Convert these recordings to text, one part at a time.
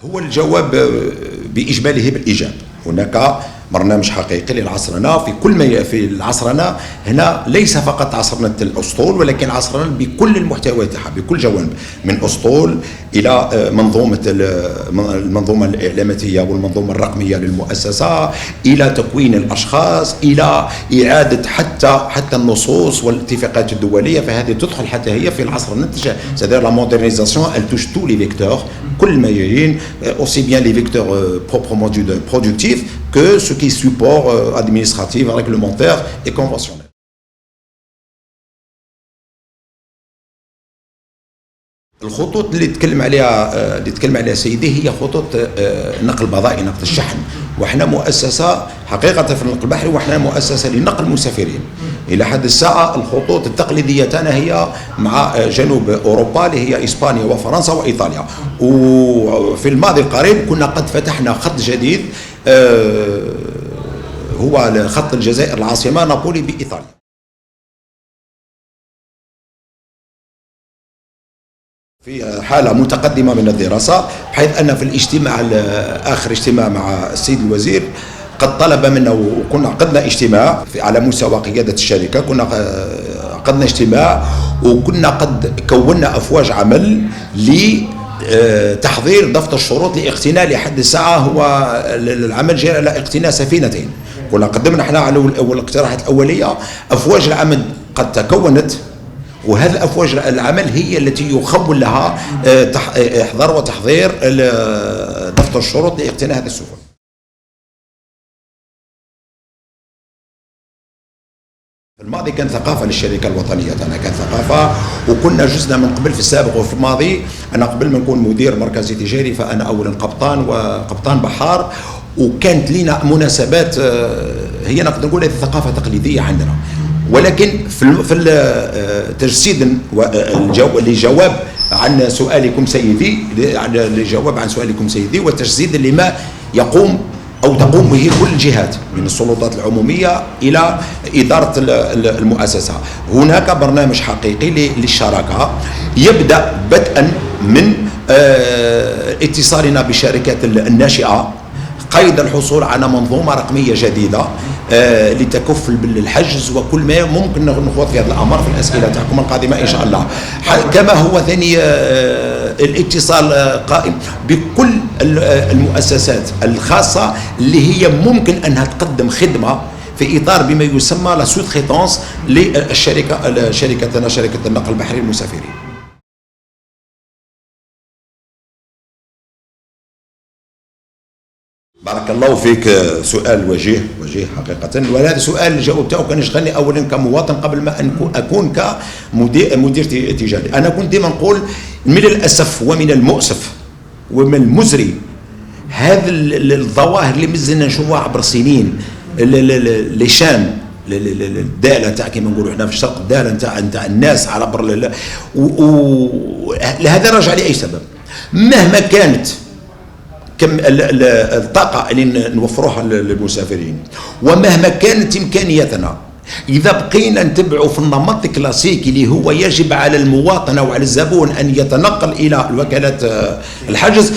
هو الجواب بإجماله بالإيجاب. هناك برنامج حقيقي للعصرنة في كل ما في العصرنة هنا، ليس فقط عصرنة الأسطول ولكن عصرنة بكل المحتويات تاعها، بكل جوانب، من أسطول إلى المنظومة الإعلامية والمنظومة الرقمية للمؤسسة، إلى تكوين الأشخاص، إلى إعادة حتى النصوص والاتفاقات الدولية. فهذه تدخل حتى هي في العصرنة، c'est-à-dire la modernisation, elle touche tous les vecteurs، كل ما يجين، aussi bien les vecteurs proprement productifs que ce qui est support administratif, réglementaire et conventionnel. الخطوط اللي تكلم عليها سيدي هي خطوط نقل بضائي، نقل الشحن. وحنا مؤسسه حقيقه في النقل البحري، وحنا مؤسسه لنقل المسافرين. الى حد الساعه الخطوط التقليديه تاعنا هي مع جنوب اوروبا اللي هي اسبانيا وفرنسا وايطاليا. وفي الماضي القريب كنا قد فتحنا خط جديد، هو خط الجزائر العاصمه نابولي بايطاليا. في حالة متقدمة من الدراسة، بحيث أن في الاجتماع آخر اجتماع مع السيد الوزير قد طلب منا، وكنا عقدنا اجتماع على مستوى قيادة الشركة، كنا عقدنا اجتماع وكنا قد كونا أفواج عمل لتحضير دفتر الشروط لاقتناء لحد الساعة هو العمل جاري على اقتناء سفينتين. كنا قدمنا احنا على الاقتراحات الأولية، أفواج العمل قد تكونت، وهذه الافواج العمل هي التي يخول لها احضار وتحضير دفتر الشروط لاقتناء هذه السفن. في الماضي كان ثقافه للشركه الوطنيه تاعنا، كان ثقافه، وكنا جزنا من قبل في السابق وفي الماضي. انا قبل ما نكون مدير مركزي تجاري فانا اولا قبطان وقبطان بحار، وكانت لنا مناسبات، هي نقدر نقول هذه ثقافه تقليديه عندنا. ولكن في التجسيد لجواب عن سؤالكم سيدي، لجواب عن سؤالكم سيدي، والتجسيد لما يقوم أو تقوم به كل الجهات من السلطات العمومية إلى إدارة المؤسسة. هناك برنامج حقيقي للشراكة يبدأ بدءا من اتصالنا بالشركات الناشئة قيد الحصول على منظومة رقمية جديدة لتكف بالحجز وكل ما ممكن نخوض في هذا الأمر في الأسئلة تاعكم القادمة إن شاء الله. كما هو ثاني الاتصال قائم بكل المؤسسات الخاصة اللي هي ممكن أنها تقدم خدمة في إطار بما يسمى لا سوت خيتونس لشركتنا، شركة النقل البحري للمسافرين. بارك الله فيك. سؤال وجيه حقيقة، وهذا سؤال الجواب تاعو كان يشغلني أولا كمواطن قبل ما أن أكون كمدير تجاري. أنا كنت ديما نقول من الأسف ومن المؤسف ومن المزري هذا الظواهر اللي مازلنا نشوفوها عبر السنين، لشان الدالة تاع كيما نقولوا احنا في الشرق، الدالة نتاع الناس على عبر هذا راجع لأي سبب. مهما كانت كم الطاقة اللي نوفروها للمسافرين، ومهما كانت إمكانياتنا، إذا بقينا نتبعوا في النمط الكلاسيكي اللي هو يجب على المواطن أو على الزبون أن يتنقل إلى الوكالات الحجز،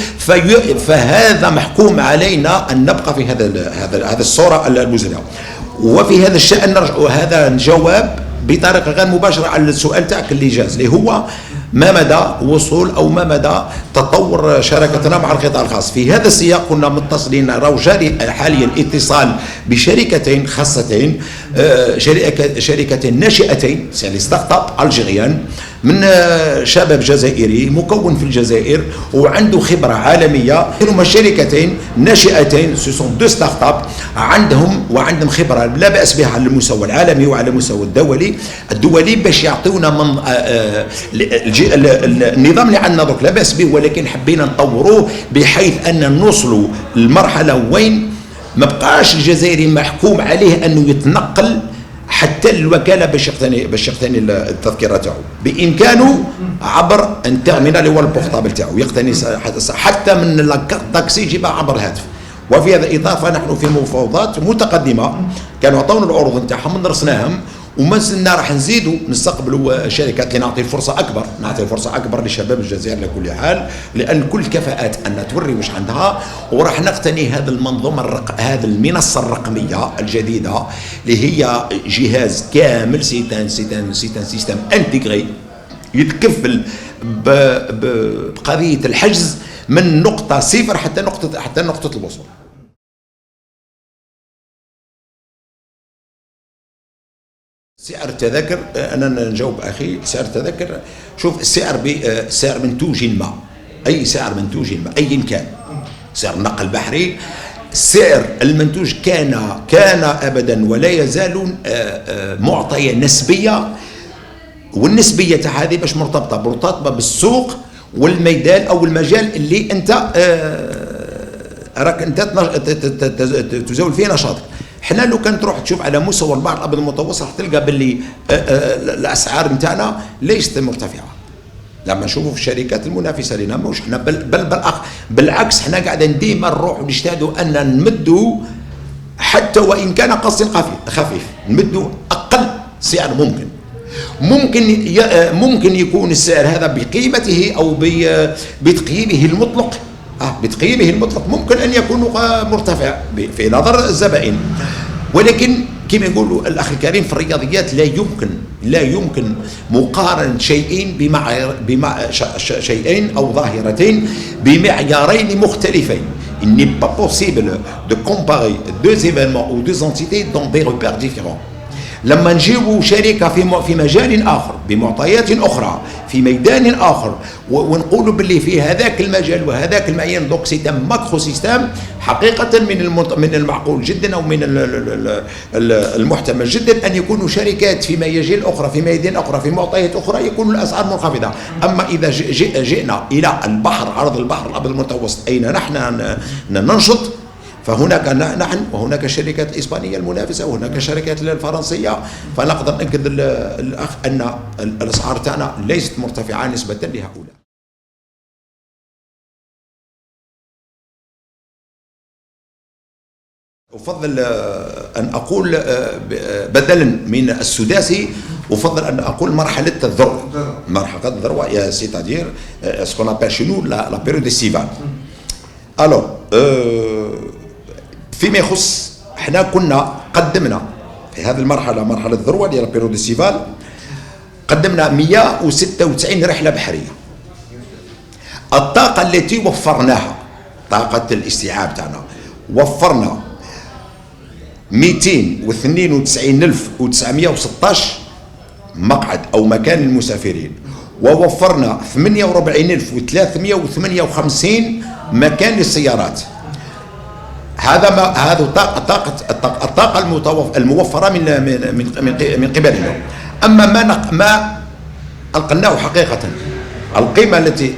فهذا محكوم علينا أن نبقى في هذا الصورة المزرية. وفي هذا الشأن نرجع، وهذا الجواب بطريقة غير مباشرة على السؤال تاعك اللي جاز، اللي هو ما مدى وصول أو ما مدى تطور شراكتنا مع القطاع الخاص. في هذا السياق كنا متصلين، راهو جاري حاليا اتصال بشركتين خاصتين، شركتين ناشئتين، يعني ستارت اب الجيريان من شباب جزائري مكون في الجزائر وعنده خبره عالميه. هما شركتين ناشئتين، سون دو ستارت اب وعندهم خبره لا باس بها على المستوى العالمي وعلى المستوى الدولي باش يعطيونا من النظام اللي عندنا درك لا باس به، ولكن حبينا نطوروه بحيث ان نوصلوا للمرحله وين ما بقاش الجزائري محكوم عليه انه يتنقل حتى الوكاله باش يقتني التذكره تاعو، بامكانه عبر التيرمينال اللي هو البورتابل تاعو يقتني حتى من الطاكسي يجيبها عبر الهاتف. وفي هذا الاطار فنحن في مفاوضات متقدمه، كانوا عطونا العروض نتاعهم درسناهم، وما زلنا راح نزيدوا نستقبلوا الشركات اللي نعطي فرصه اكبر، نعطي فرصه اكبر لشباب الجزائر على كل حال، لان كل كفاءات ان توري واش عندها، وراح نقتني هذا المنظومه هذه المنصه الرقميه الجديده اللي هي جهاز كامل سيتان سيستم انتيغري يتكفل بقضيه الحجز من نقطه صفر حتى نقطه الوصول. سعر التذاكر، انا نجاوب اخي. سعر التذاكر، شوف السعر سعر منتوج ما، اي سعر منتوج ما ايا كان، سعر النقل البحري، سعر المنتوج كان ابدا ولا يزال معطيه نسبيه، والنسبيه تاع هذه باش مرتبطه بالسوق والميدان او المجال اللي انت راك انت تزاول فيه نشاطك. حنا لو كان تروح تشوف على مستوى البحر الابيض المتوسط تلقى باللي الاسعار نتاعنا ليست مرتفعه لما نشوفوا في الشركات المنافسه لنا. مش حنا بالعكس حنا قاعدين ديما نروحوا نجتهدوا ان نمدوا حتى وان كان قص خفيف، نمدوا اقل سعر ممكن. ممكن يكون السعر هذا بقيمته او بتقييمه المطلق، بتقييمه المطلق ممكن ان يكون مرتفع في نظر الزبائن، ولكن كما يقولوا الاخ الكريم في الرياضيات لا يمكن مقارنه شيئين او ظاهرتين بمعيارين مختلفين. Il n'est pas possible de comparer deux événements ou deux entités dans des repères différents. لما نجيبوا شركه في مجال اخر بمعطيات اخرى في ميدان اخر ونقولوا باللي في هذاك المجال وهذاك المعين، دوك سيستم ماكرو سيستم، حقيقه من المعقول جدا او من المحتمل جدا ان يكونوا شركات في مجال اخرى في ميادين اخرى في معطيات اخرى يكون الاسعار منخفضه. اما اذا جئنا الى البحر، عرض البحر الابيض المتوسط اين نحن ننشط، فهناك نحن وهناك الشركات الإسبانية المنافسة وهناك الشركات الفرنسية، فنقدر نأكد الأخ أن الأسعار تاعنا ليست مرتفعة نسبة لهؤلاء. أفضل أن أقول بدلا من السداسي، أفضل أن أقول مرحلة الذروة. مرحلة الذروة يا سيتادير سكون أبيل شي نو لا بيريود استيفال. ألو فيما يخص احنا كنا قدمنا في هذه المرحله، مرحله الذروه ديال بيريود استيفال، قدمنا 196 رحله بحريه. الطاقه التي وفرناها، طاقه الاستيعاب تاعنا، وفرنا 292,916 مقعد او مكان للمسافرين، ووفرنا 48,358 مكان للسيارات. هذا الطاقة الموفرة من قبلنا. أما ما أنقلناه حقيقة، القيمة التي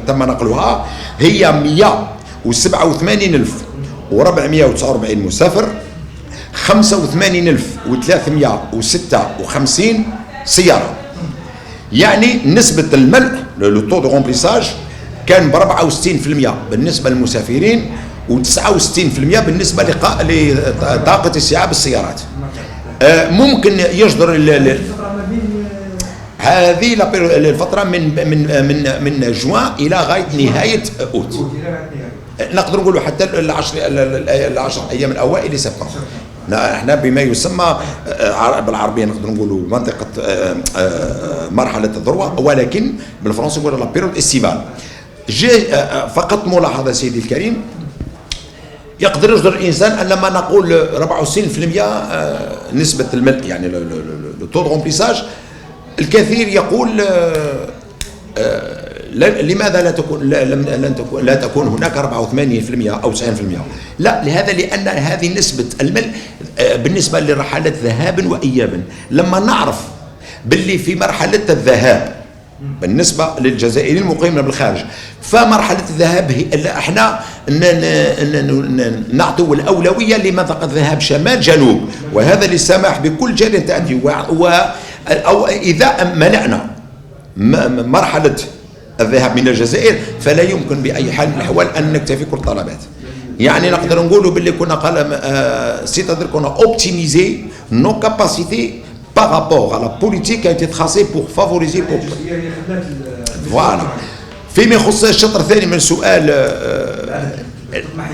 تم نقلها هي 187,449 مسافر، 85,356 سيارة. يعني نسبة الملء لو طو دو رومبليساج كان ب 64% بالنسبة للمسافرين و69% بالنسبة لطاقة استيعاب السيارات. ممكن يصدر هذه الفترة من جوان إلى غاية نهاية أوت، نقدر نقولوا حتى العشر أيام الأوائل لسبتمبر. احنا بما يسمى بالعربية نقدر نقولوا منطقة مرحلة الذروة، ولكن بالفرنسي نقولوا لا بيريود استيفال. فقط ملاحظة سيدي الكريم، يقدر يصدر الانسان ان لما نقول 64% نسبه الملء يعني لو طو دو رومبليساج، الكثير يقول لماذا لا تكون هناك 84% او 90%؟ لا، لان هذه نسبه الملء بالنسبه لرحلات ذهاب واياب. لما نعرف باللي في مرحله الذهاب بالنسبة للجزائريين المقيمين بالخارج، فمرحلة الذهاب احنا نعطوا الأولوية لمنطقة ذهاب شمال جنوب، وهذا للسماح بكل جال تأتي. أو إذا منعنا مرحلة الذهاب من الجزائر فلا يمكن بأي حال من الأحوال أن نكتفي كل الطلبات. يعني نقدر نقولوا باللي كنا سيتادير كنا اوبتيميزي نو كاباسيتي rapport à la politique a été tracée pour favoriser voilà. فيما يخص الشطر الثاني من السؤال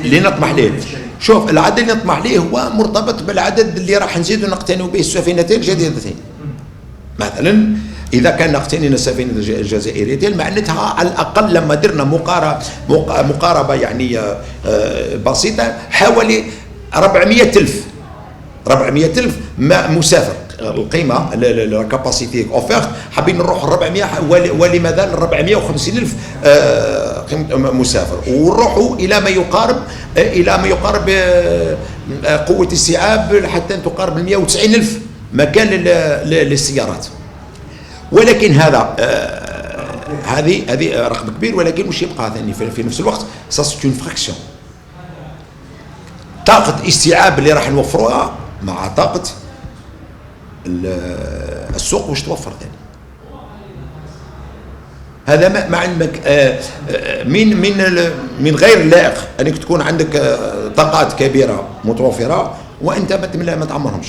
اللي نطمح ليه، شوف العدد اللي نطمح ليه هو مرتبط بالعدد اللي راح نزيدوا نقتنوا به السفينتين الجديدتين. مثلا اذا كان نقتني السفينه الجزائريتين معناتها على الاقل لما درنا مقاربه يعني بسيطه حوالي 400,000 مسافر. القيمه الكاباسيتي اوفيرت حابين نروح 400 ولما زال 450,000 مسافر، ونروحوا الى ما يقارب قوه استيعاب حتى تقارب 190,000 مكان للسيارات. ولكن هذه رقم كبير، ولكن مش يبقى ثاني في نفس الوقت سا سي اون فراكسيون. طاقه استيعاب اللي راح نوفروها مع طاقه السوق واش توفر ثاني. هذا ما عندك من غير لائق انك تكون عندك طاقات كبيره متوفره وانت ما تعمرهمش.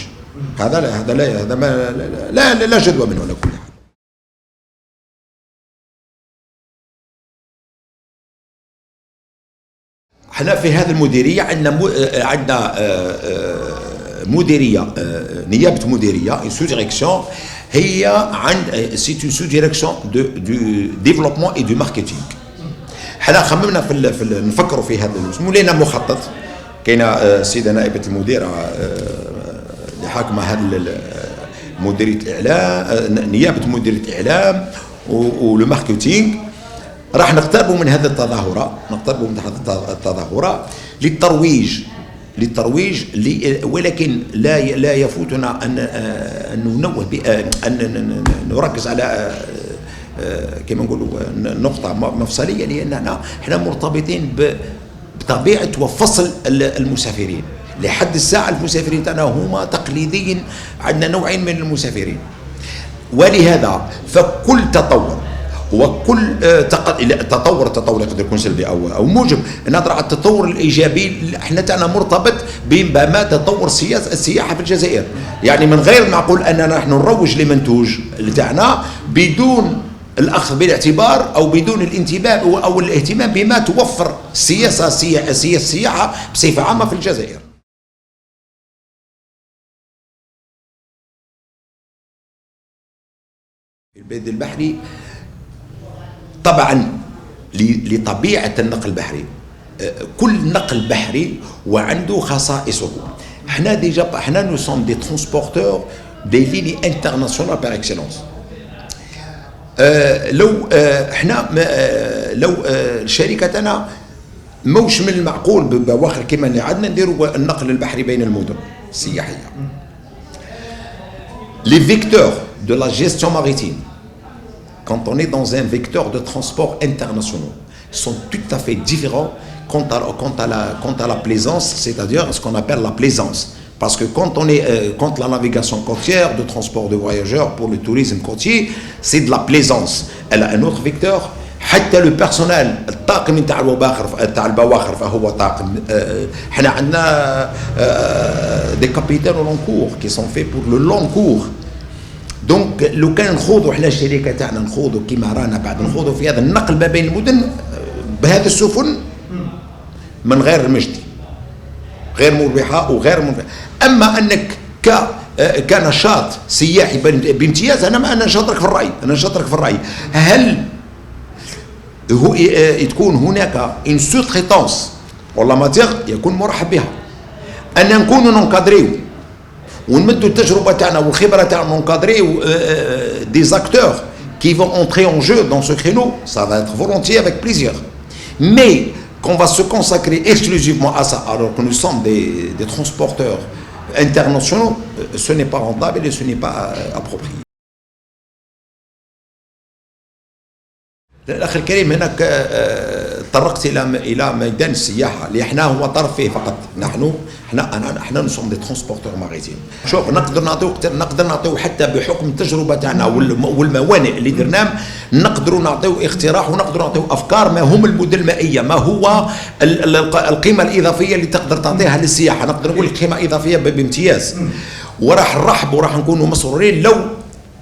هذا لا جدوى منه على كل حال. احنا في هذه المديريه عندنا مديريه نيابه مديريه سو ديريكسيون، هي عند سي اون سو ديريكسيون دو ديفلوبمون اي دو ماركتينغ. حنا خممنا نفكروا في هذا ولينا مخطط. كاينه السيده نائبه المديره اللي حاكمه هذا مديريه الاعلام، نيابه مديريه الاعلام ولو ماركتينغ. راح نقتربوا من هذه التظاهرة للترويج ولكن لا يفوتنا ان ننوه ان نركز على كما نقولوا نقطة مفصلية، لأننا احنا مرتبطين بطبيعة وفصل المسافرين. لحد الساعة المسافرين تاعنا هما تقليديين، عندنا نوعين من المسافرين، ولهذا فكل تطور وكل تطور يقدر يكون سلبي او موجب. نهضر على التطور الايجابي، احنا تاعنا مرتبط بما تطور السياحه في الجزائر. يعني من غير المعقول اننا نحن نروج لمنتوج تاعنا بدون الاخذ بالاعتبار او بدون الانتباه او الاهتمام بما توفر السياحه بصفه عامه في الجزائر. البيد البحري طبعا لطبيعة النقل البحري، كل نقل بحري وعنده خصائصه. احنا نو سوم دي ترونسبورتور دي ليني انترناسيونال بار اكسلونس. لو الشركة تاعنا موش من المعقول بواخر كيما اللي عندنا نديروا النقل البحري بين المدن السياحية. لي فيكتور دو لا جيستيون ماريتيم quand on est dans un vecteur de transport international, sont tout à fait différents quant à la plaisance, c'est-à-dire ce qu'on appelle la plaisance. Parce que quand on est contre la navigation côtière, de transport de voyageurs pour le tourisme côtier, c'est de la plaisance. Elle a un autre vecteur. حتى le personnel الطاقم تاع البواخر فهو طاقم. احنا عندنا des capitaines au long cours qui sont faits pour le long cours. دونك لو كان نخوضوا احنا الشركه تاعنا نخوضوا كيما رانا بعد نخوضوا في هذا النقل ما بين المدن بهذه السفن من غير المجدي، غير مربحه وغير مربحه. اما انك كنشاط سياحي بامتياز، انا نشاطرك في الراي، هل تكون هناك ان سوتريتونس ولا ماتيغ يكون مرحب بها، ان نكونوا ننكادريو ونمدوا التجربه تاعنا والخبره تاعنا نكادريو دي زاكتور qui vont entrer en jeu dans ce créneau, ça va être volontiers avec plaisir. Mais qu'on va se consacrer exclusivement à ça alors que nous sommes des transporteurs internationaux, ce n'est pas rentable et ce n'est pas approprié. الأخ الكريم هناك تطرقت إلى ميدان السياحة اللي احنا هو طرف فيه فقط. احنا نسوم دي ترونسبورتور ماريتيم. شوف نقدر نعطيو حتى بحكم التجربة تاعنا والموانئ اللي درناهم، نقدروا نعطيو اقتراح ونقدروا نعطيو أفكار ما هم المدن المائية، ما هو القيمة الإضافية اللي تقدر تعطيها للسياحة. نقدر نقول قيمة إضافية بامتياز. وراح نرحب وراح نكونوا مسرورين لو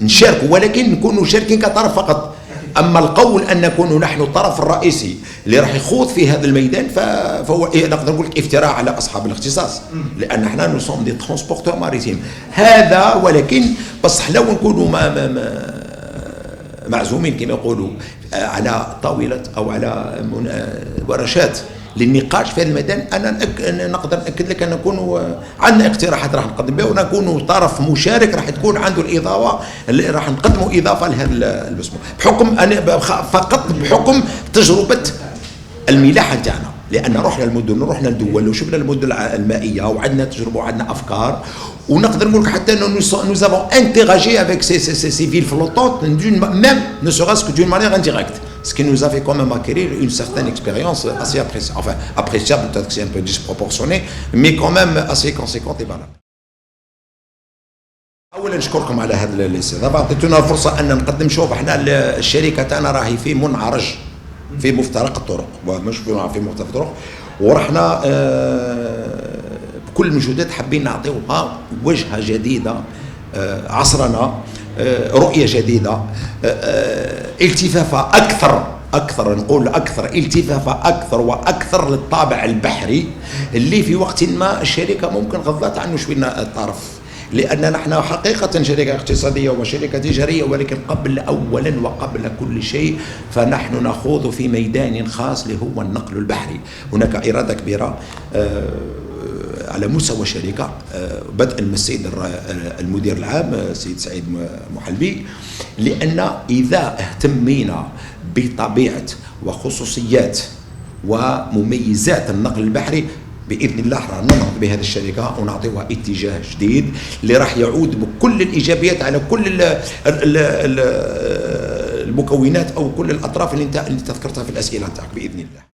نشاركوا، ولكن نكونوا شاركين كطرف فقط. اما القول ان نكون نحن الطرف الرئيسي اللي راح يخوض في هذا الميدان فهو نقدر نقول لك افتراء على اصحاب الاختصاص، لان احنا نو سوم دي ترونسبورتور ماريتيم هذا. ولكن بصح لو نكونوا معزومين كما يقولوا على طاوله او على ورشات للنقاش في هذا الميدان، انا نقدر ناكد لك ان نكون عندنا اقتراحات راح نقدم بها، ونكون طرف مشارك راح تكون عنده الاضافه اللي راح نقدموا اضافه لهذا المسموح، بحكم أنا فقط بحكم تجربه الملاحه نتاعنا، لان رحنا المدن ورحنا الدول وشفنا المدن المائيه وعندنا تجربه وعندنا افكار، ونقدر نقول لك حتى انه nous avons interagi avec ces villes flottantes même ne serait-ce que d'une manière indirecte, ce qui nous a fait quand même acquérir une certaine expérience assez appréciable, enfin appréciable, peut-être que c'est un peu disproportionné, mais quand même assez conséquente et valable. اولا نشكركم على هذا الاستضافه، اعطيتونا الفرصه ان نقدم. شوف احنا الشركه تاعنا راهي في منعرج في مفترق الطرق، مش في مفترق الطرق، ورحنا بكل المجهودات حابين نعطيوها وجهه جديده، عصرنا، رؤيه جديده، التفافه اكثر نقول اكثر التفافه اكثر واكثر للطابع البحري اللي في وقت ما الشركه ممكن غضت عنه شويه الطرف، لان نحن حقيقه شركه اقتصاديه وشركه تجاريه، ولكن اولا وقبل كل شيء فنحن نخوض في ميدان خاص اللي هو النقل البحري. هناك اراده كبيره على مستوى الشركه، بدءا من السيد المدير العام السيد سعيد محلبي، لان اذا اهتمينا بطبيعه وخصوصيات ومميزات النقل البحري باذن الله راح ننهض بهذه الشركه ونعطيها اتجاه جديد اللي راح يعود بكل الايجابيات على كل المكونات او كل الاطراف اللي انت تذكرتها في الاسئله نتاعك باذن الله.